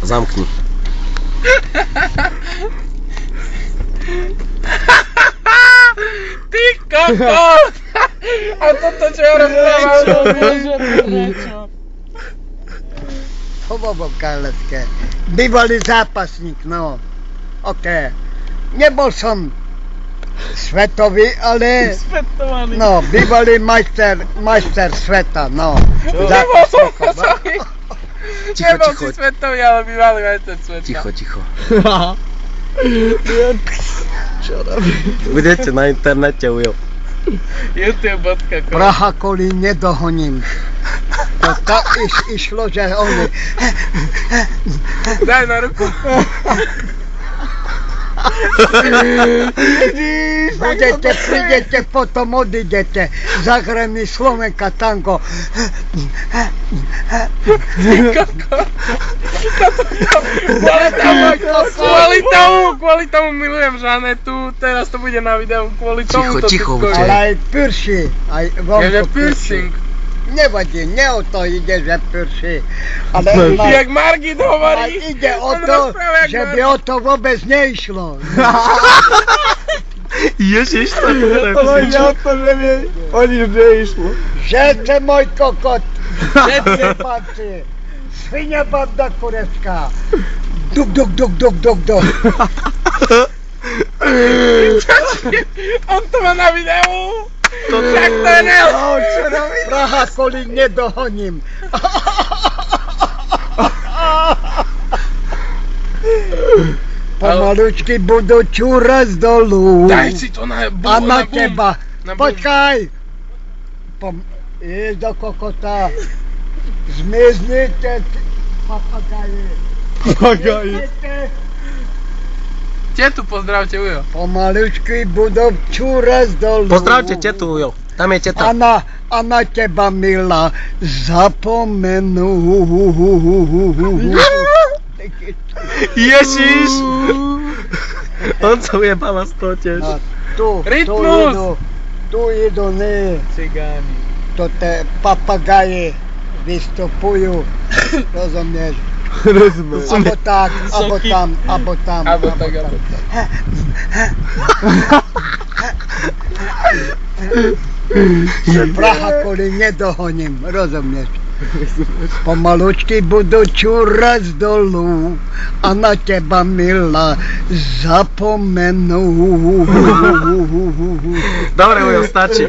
Zamkni. Ty kokos! A toto čo ja rozprávam? Chovovo Karlecké. Bývalý zápasník, no. OK. Nebol som svetový, ale... Svetovaný. No, bývalý majster sveta, no. Nebol som svetový. Ticho, Nebol ticho. si svetový, ale bývalý majster sveta. Ticho, ticho. Čo robí? Budete na internete, Ujo. YouTube.com. Praha Kolín nedohoním. To tak išlo, že oni... Daj na ruku. Prídete, potom odídete. Zahrajme Slovenka tango. Kvôli tomu milujem Žanetu, teraz to bude na videu, kvôli tomu to Ticho, všetko ticho, je. Ale aj pyrši. Aj Je vonku piercing. Nevadí, ne o to ide, že pyrši. Ale Jak Margit hovorí. ide o on to, rozpráva jak že by Margit. o to vôbec neišlo. Ježiš, to je Oni o to nevie, oni už neišlo. Žece môj kokot. Žece panci. Svinia banda kurecká. Duk, duk, duk, duk, duk, duk. On to má na videu. Jak to je nel. Praha Kolín nedohoním. Pomalučky budú čúrať dolu. Daj si to na A na boom. teba. Na boom. Počkaj. Idź do kokota. Zmiznite papagaje. Tetu pozdravte, Ujo. Pomalučky budú čúrať dolu. Pozdravte tetu, Ujo. Tam je teta. A na teba, milá, zapomenú. Ježiš! On sa ujebáva z toho tiež. A tu Rytmus. idú, ne. Cigáni. To te papagaje vystupujú. Rozumieš? Rozumiem. Abo tak, abo Soky. tam, abo tam. Abo tak, abo tak. Praha Kolín nedohoním, rozumieš? Pomalučky budú čúrať dolu a na teba, milá, zapomenú. Dobre, Ujo, stačí.